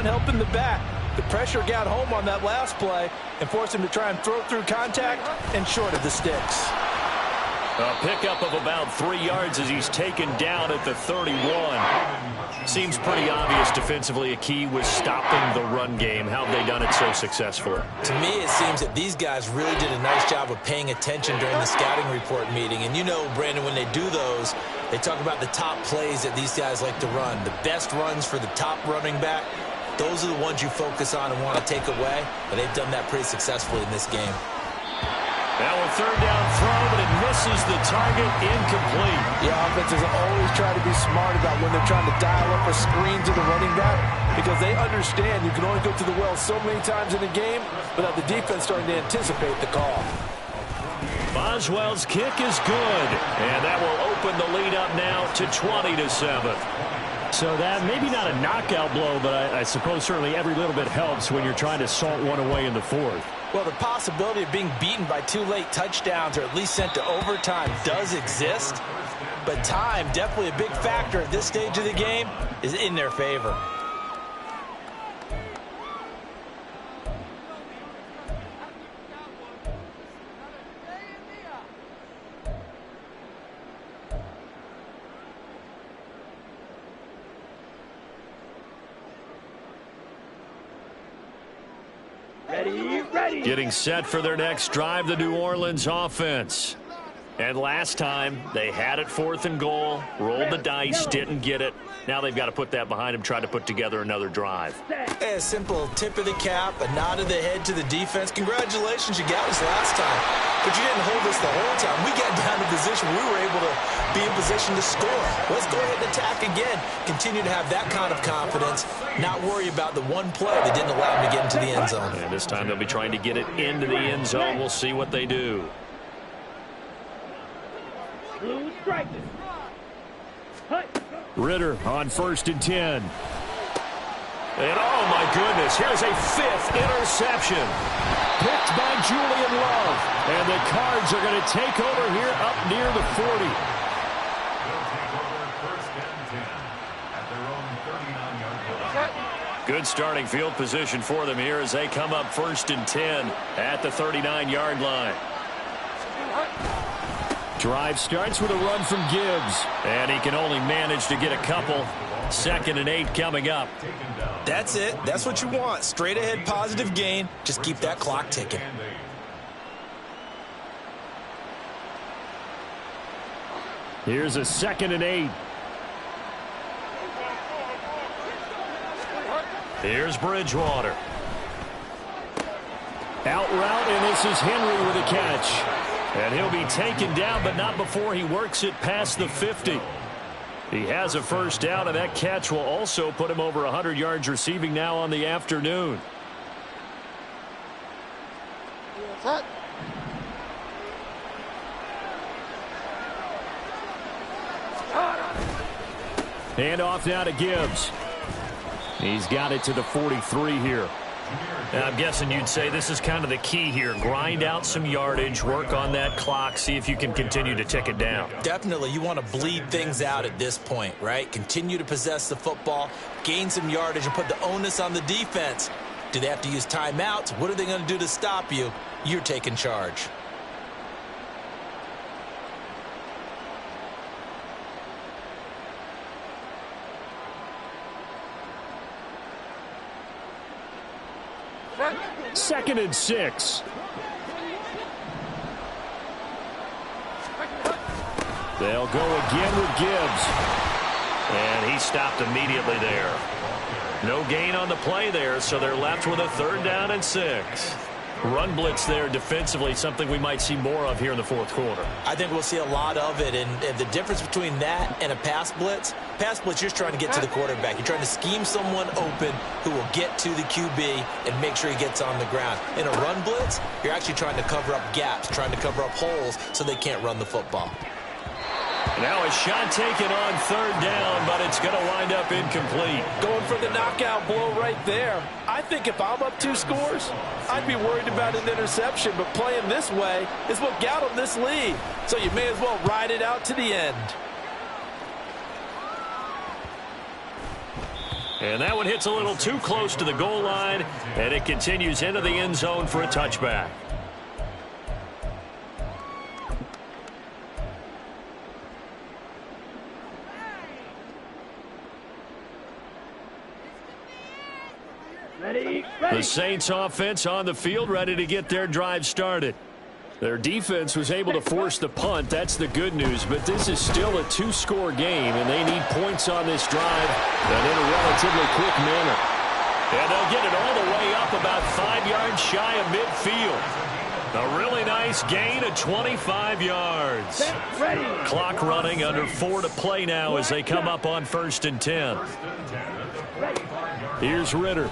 Speaker 3: helping the back. The pressure got home on that last play and forced him to try and throw through contact and short of the sticks.
Speaker 2: A pickup of about 3 yards as he's taken down at the 31. Seems pretty obvious defensively a key was stopping the run game. How have they done it so successfully?
Speaker 3: To me, it seems that these guys really did a nice job of paying attention during the scouting report meeting. And you know, Brandon, when they do those, they talk about the top plays that these guys like to run. The best runs for the top running back. Those are the ones you focus on and want to take away, and they've done that pretty successfully in this game.
Speaker 2: Now a 3rd down throw, but it misses the target, incomplete.
Speaker 3: The offenses always try to be smart about when they're trying to dial up a screen to the running back because they understand you can only go to the well so many times in a game without the defense starting to anticipate the call.
Speaker 2: Boswell's kick is good, and that will open the lead up now to 20-7.
Speaker 1: So that maybe not a knockout blow, but I suppose certainly every little bit helps when you're trying to salt one away in the 4th.
Speaker 3: Well, the possibility of being beaten by 2 late touchdowns or at least sent to overtime does exist, but time, definitely a big factor at this stage of the game, is in their favor.
Speaker 2: Getting set for their next drive, the New Orleans offense. And last time, they had it 4th and goal, rolled the dice, didn't get it. Now they've got to put that behind them, try to put together another drive.
Speaker 3: A simple tip of the cap, a nod of the head to the defense. Congratulations, you got us last time. But you didn't hold us the whole time. We got down to position we were able to be in position to score. Let's go ahead and attack again. Continue to have that kind of confidence, not worry about the one play that didn't allow them to get into the end zone.
Speaker 2: And this time they'll be trying to get it into the end zone. We'll see what they do.
Speaker 4: Blue strikers.
Speaker 1: Ritter on 1st and 10.
Speaker 2: And oh my goodness, here's a 5th interception.
Speaker 1: Picked by Julian Love. And the Cards are going to take over here up near the 40.
Speaker 6: They'll take over 1st and 10 at their own 39-yard line.
Speaker 2: Good starting field position for them here as they come up 1st and 10 at the 39-yard line.
Speaker 1: Drive starts with a run from Gibbs.
Speaker 2: And he can only manage to get a couple. 2nd and 8 coming up.
Speaker 3: That's it. That's what you want. Straight ahead positive gain. Just keep that clock ticking.
Speaker 1: Here's a 2nd and 8.
Speaker 2: Here's Bridgewater.
Speaker 1: Out route, and this is Henry with a catch. And he'll be taken down, but not before he works it past the 50. He has a first down, and that catch will also put him over 100 yards receiving now on the afternoon. Hand off now to Gibbs. He's got it to the 43 here.
Speaker 2: I'm guessing you'd say this is kind of the key here. Grind out some yardage, work on that clock, see if you can continue to tick it down.
Speaker 5: Definitely, you want to bleed things out at this point, right? Continue to possess the football, gain some yardage, and put the onus on the defense. Do they have to use timeouts? What are they going to do to stop you? You're taking charge.
Speaker 1: Second and 6. They'll go again with Gibbs.
Speaker 2: And he stopped immediately there. No gain on the play there, so they're left with a 3rd down and 6. Run blitz there defensively, something we might see more of here in the fourth quarter.
Speaker 5: I think we'll see a lot of it, and the difference between that and a pass blitz, you're just trying to get to the quarterback. You're trying to scheme someone open who will get to the QB and make sure he gets on the ground. In a run blitz, you're actually trying to cover up gaps, trying to cover up holes so they can't run the football.
Speaker 2: Now a shot taken on 3rd down, but it's going to wind up incomplete.
Speaker 3: Going for the knockout blow right there. I think if I'm up 2 scores, I'd be worried about an interception, but playing this way is what got them this lead. So you may as well ride it out to the end.
Speaker 2: And that one hits a little too close to the goal line, and it continues into the end zone for a touchback.
Speaker 4: Ready.
Speaker 1: The Saints offense on the field, ready to get their drive started. Their defense was able to force the punt. That's the good news. But this is still a 2-score game, and they need points on this drive and in a relatively quick manner.
Speaker 2: And they'll get it all the way up about 5 yards shy of midfield. A really nice gain of 25 yards.
Speaker 4: Ready.
Speaker 2: Clock running under 4 to play now as they come up on 1st and 10.
Speaker 1: Here's Ritter.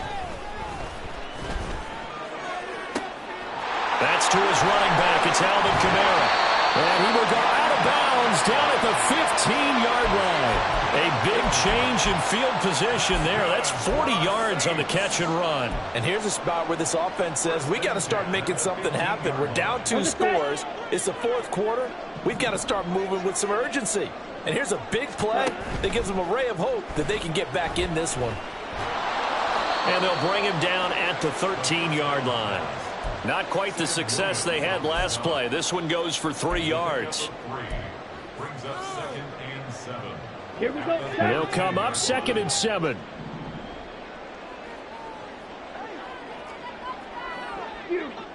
Speaker 2: That's to his running back. It's Alvin Kamara.
Speaker 1: And he will go out of bounds down at the 15-yard line.
Speaker 2: A big change in field position there. That's 40 yards on the catch and run.
Speaker 3: And here's a spot where this offense says, we got to start making something happen. We're down 2 scores. It's the 4th quarter. We've got to start moving with some urgency. And here's a big play that gives them a ray of hope that they can get back in this one.
Speaker 2: And they'll bring him down at the 13-yard line. Not quite the success they had last play. This one goes for 3 yards.
Speaker 6: Brings up 2nd and 7.
Speaker 4: Here we go.
Speaker 1: They'll come up 2nd and 7.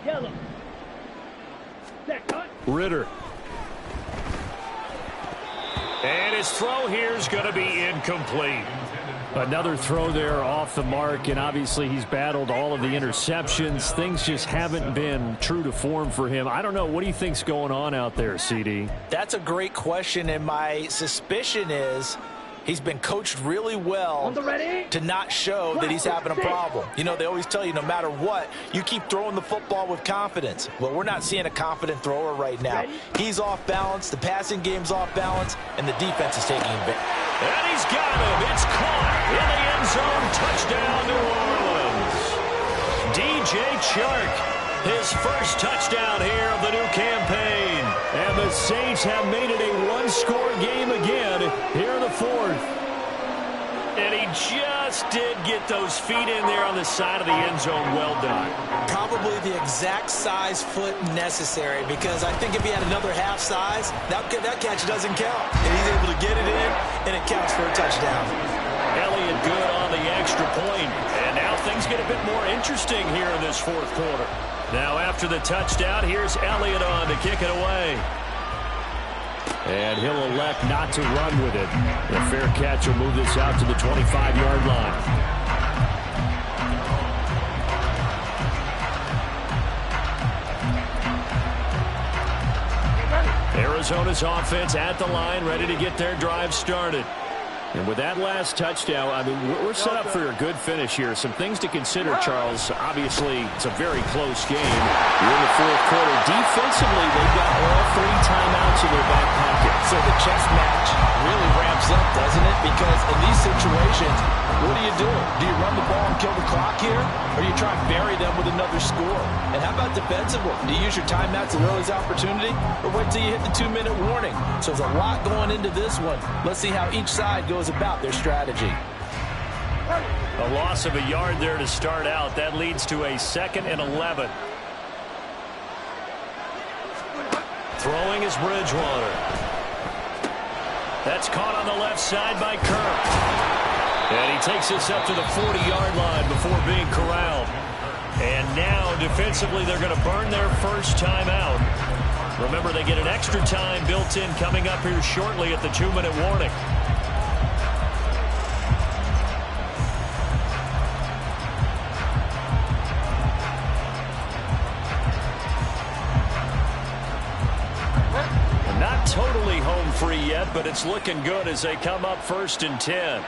Speaker 4: Yellow.
Speaker 1: Ritter.
Speaker 2: And his throw here is going to be incomplete.
Speaker 1: Another throw there off the mark, and obviously he's battled all of the interceptions. Things just haven't been true to form for him. I don't know. What do you think's going on out there, CD?
Speaker 3: That's a great question, and my suspicion is he's been coached really well to not show that he's having a problem. You know, they always tell you no matter what, you keep throwing the football with confidence. Well, we're not seeing a confident thrower right now. He's off balance, the passing game's off balance, and the defense is taking advantage.
Speaker 2: And he's got him. It's caught in the end zone. Touchdown, New Orleans. DJ Chark, his first touchdown here of the new campaign.
Speaker 1: And the Saints have made it a 1-score game again here in the 4th.
Speaker 2: And he just did get those feet in there on the side of the end zone. Well done.
Speaker 5: Probably the exact size foot necessary, because I think if he had another half size, that catch doesn't count. And he's able to get it in, and it counts for a touchdown.
Speaker 2: Elliott good on the extra point. And now things get a bit more interesting here in this 4th quarter. Now after the touchdown, here's Elliott on to kick it away.
Speaker 1: And he'll elect not to run with it. The fair catch will move this out to the 25-yard line. Arizona's offense at the line, ready to get their drive started. And with that last touchdown, I mean, we're set up for a good finish here. Some things to consider, Charles. Obviously, it's a very close game. You're in the 4th quarter. Defensively, they've got all 3 timeouts in their back pocket.
Speaker 5: So the chess match really ramps up, doesn't it? Because in these situations, what do you do? Do you run the ball and kill the clock here? Or do you try and bury them with another score? And how about defensively? Do you use your timeouts at earliest opportunity? Or wait till you hit the 2-minute warning? So there's a lot going into this one. Let's see how each side goes about their strategy.
Speaker 1: A loss of a yard there to start out. That leads to a 2nd and 11. Throwing is Bridgewater. That's caught on the left side by Kirk. And he takes this up to the 40-yard line before being corralled. And now, defensively, they're going to burn their first time out. Remember, they get an extra time built in coming up here shortly at the 2-minute warning. Not totally home free yet, but it's looking good as they come up 1st and 10.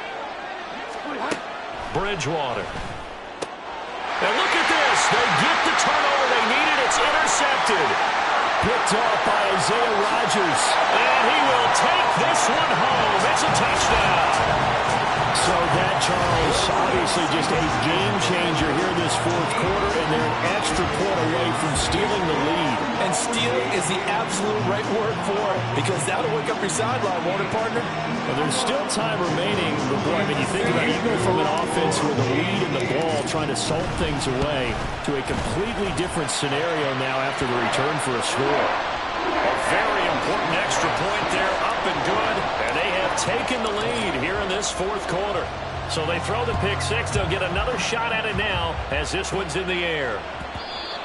Speaker 1: Bridgewater. And look at this. They get the turnover they needed. It's intercepted. Picked off by Isaiah Rodgers. And he will take this one home. It's a touchdown. So that, Charles, obviously just a game changer here in this 4th quarter, and they're an extra point away from stealing the lead.
Speaker 5: And stealing is the absolute right word for it, because that'll wake up your sideline, won't it, partner?
Speaker 1: Well, there's still time remaining, but boy, I mean, you think about it, you go from an offense with a lead in the ball, trying to salt things away, to a completely different scenario now after the return for a score. A very important extra point there, up and good, and they have taken the lead here in this 4th quarter. So they throw the pick six. They'll get another shot at it now as this one's in the air.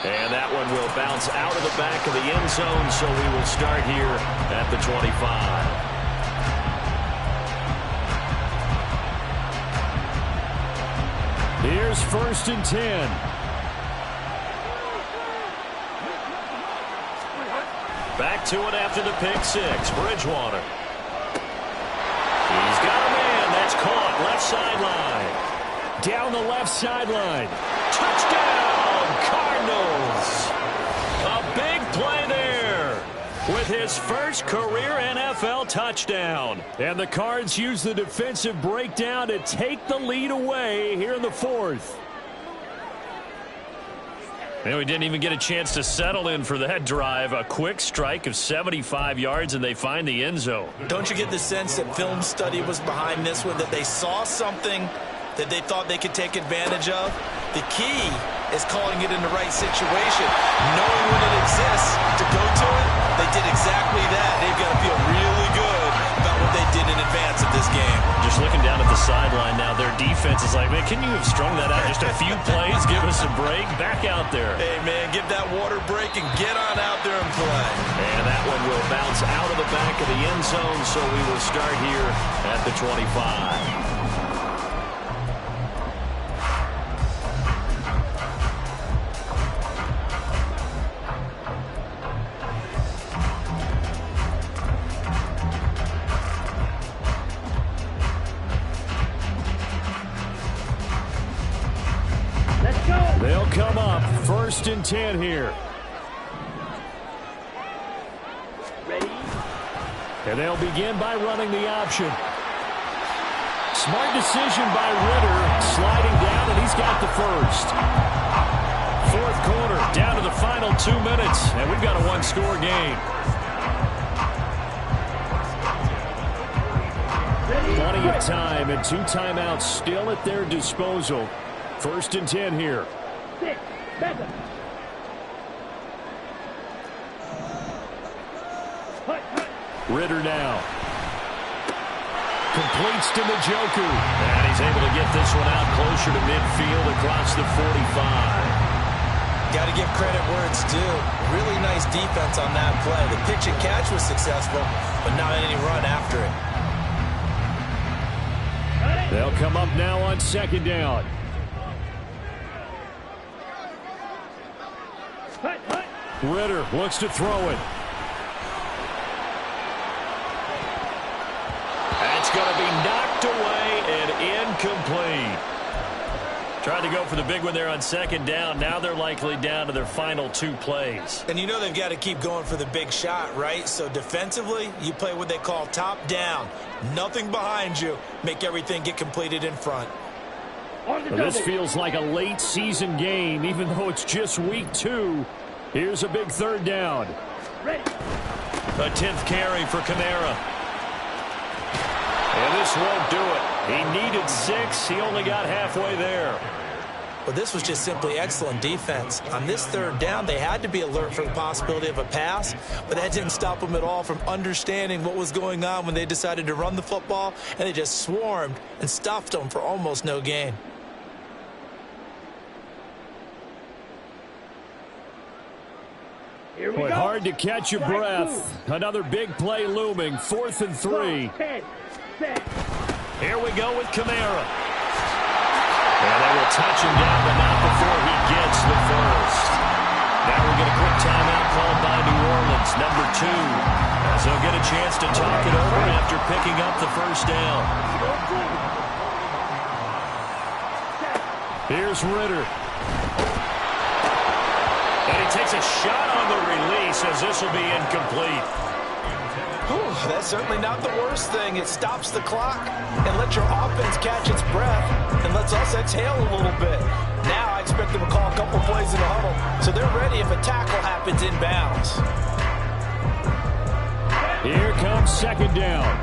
Speaker 1: And that one will bounce out of the back of the end zone, so we will start here at the 25. Here's 1st and 10. Back to it after the pick six. Bridgewater. He's got a man. That's caught. Left sideline. Down the left sideline. Touchdown, Cardinals. A big play there with his first career NFL touchdown. And the Cards use the defensive breakdown to take the lead away here in the 4th. And we didn't even get a chance to settle in for that drive. A quick strike of 75 yards, and they find the end zone.
Speaker 5: Don't you get the sense that film study was behind this one, that they saw something that they thought they could take advantage of? The key is calling it in the right situation. Knowing when it exists to go to it, they did exactly that. They've got to feel really good about what they did in advance of this game.
Speaker 1: Just looking down at the sideline now, their defense is like, man, can you have strung that out just a few plays? Give us a break. Back out there.
Speaker 5: Hey, man, give that water break and get on out there and play.
Speaker 1: And that one will bounce out of the back of the end zone, so we will start here at the 25. They'll come up 1st and 10 here.
Speaker 4: Ready?
Speaker 1: And they'll begin by running the option. Smart decision by Ritter, sliding down, and he's got the first. 4th quarter, down to the final 2 minutes, and we've got a one-score game. Plenty of time and 2 timeouts still at their disposal. 1st and 10 here.
Speaker 4: 6, 7.
Speaker 1: Ritter now. Completes to Njoku. And he's able to get this one out closer to midfield across the 45.
Speaker 5: Got to give credit where it's due. Really nice defense on that play. The pitch and catch was successful, but not any run after it.
Speaker 1: They'll come up now on 2nd down. Ritter looks to throw it. That's going to be knocked away and incomplete.
Speaker 2: Tried to go for the big one there on second down. Now they're likely down to their final 2 plays.
Speaker 5: And you know they've got to keep going for the big shot, right? So defensively, you play what they call top down. Nothing behind you. Make everything get completed in front.
Speaker 1: Well, this feels like a late season game, even though it's just week 2. Here's a big third down.
Speaker 4: Ready.
Speaker 2: A 10th carry for Kamara. And this won't do it. He needed 6. He only got halfway there.
Speaker 5: But this was just simply excellent defense. On this third down, they had to be alert for the possibility of a pass, but that didn't stop them at all from understanding what was going on when they decided to run the football, and they just swarmed and stuffed them for almost no gain.
Speaker 4: Here we
Speaker 1: Boy,
Speaker 4: go.
Speaker 1: hard to catch your breath. Another big play looming. 4th and 3.
Speaker 4: 10, 7.
Speaker 2: Here we go with Kamara. And they will touch him down, but not before he gets the first. Now we get a quick timeout called by New Orleans, number 2. As they'll get a chance to talk it over after picking up the first down.
Speaker 1: Here's Ritter.
Speaker 2: And he takes a shot on the release as this will be incomplete.
Speaker 5: Whew, that's certainly not the worst thing. It stops the clock and lets your offense catch its breath and lets us exhale a little bit. Now I expect them to call a couple plays in the huddle so they're ready if a tackle happens inbounds.
Speaker 1: Here comes second down.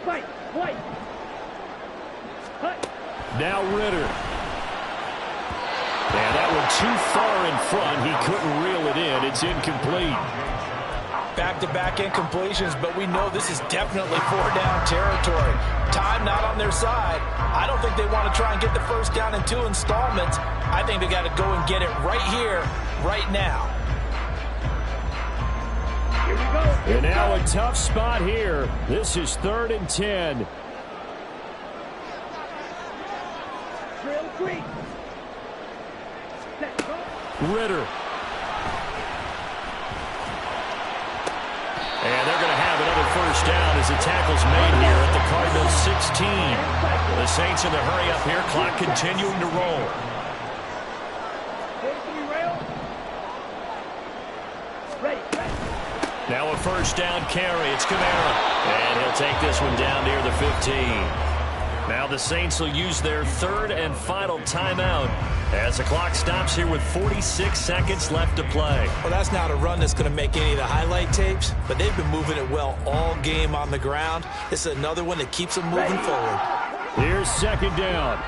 Speaker 4: Fight. Fight. Cut.
Speaker 1: Now Ritter. And that one too far in front. He couldn't reel it in. It's incomplete.
Speaker 5: Back-to-back incompletions, but we know this is definitely 4-down territory. Time not on their side. I don't think they want to try and get the first down in 2 installments. I think they got to go and get it right here, right now.
Speaker 4: Here we go.
Speaker 1: And now a tough spot here. This is 3rd and 10.
Speaker 4: Drill 3. Set. Go.
Speaker 1: Ritter.
Speaker 2: And they're going to have another first down as the tackle's made here at the Cardinals 16. The Saints in the hurry up here. Clock continuing to roll.
Speaker 4: Ready. Ready.
Speaker 2: Now a first down carry. It's Kamara. And he'll take this one down near the 15. Now the Saints will use their 3rd and final timeout as the clock stops here with 46 seconds left to play.
Speaker 5: Well, that's not a run that's going to make any of the highlight tapes, but they've been moving it well all game on the ground. This is another one that keeps them moving forward.
Speaker 1: Here's second down.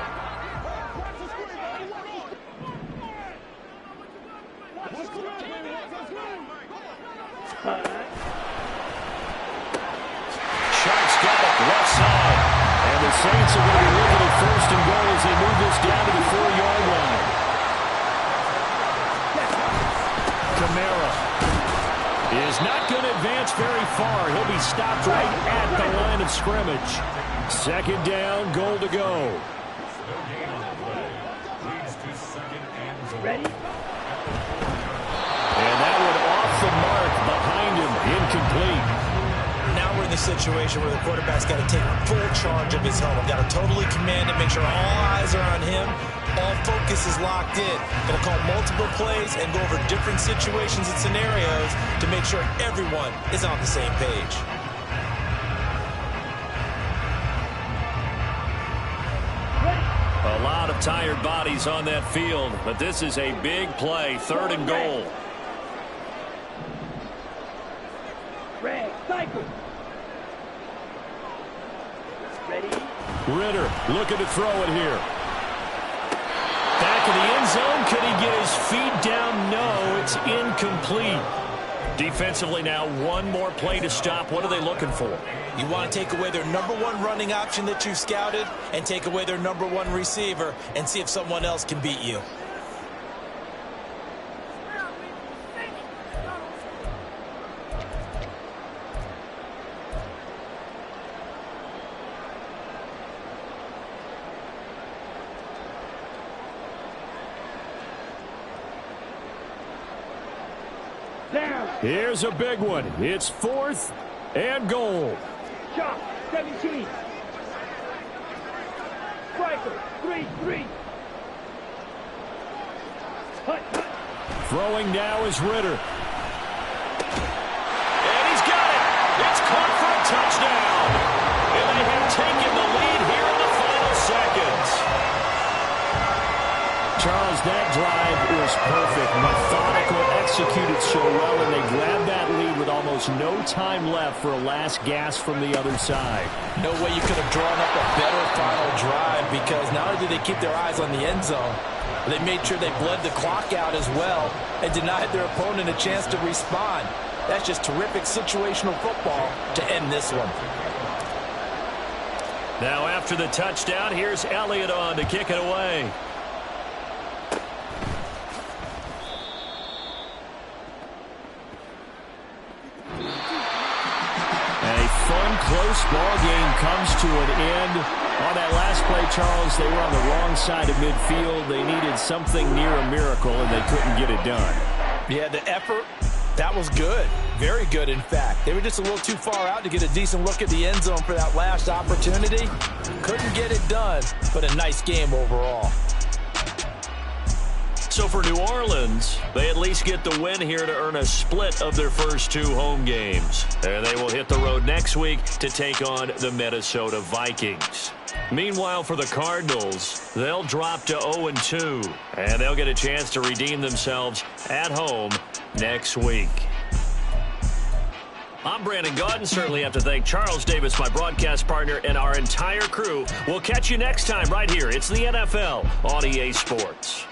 Speaker 2: Sharks got it left side.
Speaker 1: And the Saints are going to be looking at 1st and goal as they move this down to the 4-yard line. Kamara is not going to advance very far. He'll be stopped right at the line of scrimmage. Second down, goal to go.
Speaker 4: Ready.
Speaker 1: And that one off the mark behind him, incomplete.
Speaker 5: Now we're in the situation where the quarterback's got to take full charge of his huddle. Got to totally command it, make sure all eyes are on him. All focus is locked in. Going to call multiple plays and go over different situations and scenarios to make sure everyone is on the same page.
Speaker 2: A lot of tired bodies on that field, but this is a big play, 3rd and goal.
Speaker 4: Red. Cycle. Ready.
Speaker 1: Ritter looking to throw it here.
Speaker 2: Back in the end zone, could he get his feet down? No, it's incomplete. Defensively now, one more play to stop. What are they looking for?
Speaker 5: You want to take away their #1 running option that you've scouted and take away their #1 receiver and see if someone else can beat you.
Speaker 4: Down.
Speaker 1: Here's a big one. It's 4th and goal.
Speaker 4: Shot. 17. tackle. 3-3. Hut.
Speaker 1: Throwing now is Ritter.
Speaker 2: And he's got it. It's caught for a touchdown. And they have taken the lead here in the final seconds.
Speaker 1: Charles, that drive was perfect. Methodical, executed so well, and they grabbed that lead with almost no time left for a last gasp from the other side.
Speaker 3: No way you could have drawn up a better final drive, because not only did they keep their eyes on the end zone, they made sure they bled the clock out as well and denied their opponent a chance to respond. That's just terrific situational football to end this one.
Speaker 2: Now after the touchdown, here's Elliott on to kick it away.
Speaker 1: Close ball game comes to an end. On that last play, Charles, they were on the wrong side of midfield. They needed something near a miracle, and they couldn't get it done.
Speaker 3: Yeah, the effort, that was good. Very good, in fact. They were just a little too far out to get a decent look at the end zone for that last opportunity. Couldn't get it done, but a nice game overall.
Speaker 2: So for New Orleans, they at least get the win here to earn a split of their first 2 home games. And they will hit the road next week to take on the Minnesota Vikings. Meanwhile, for the Cardinals, they'll drop to 0-2, and they'll get a chance to redeem themselves at home next week. I'm Brandon Gaudin. Certainly have to thank Charles Davis, my broadcast partner, and our entire crew. We'll catch you next time right here. It's the NFL on EA Sports.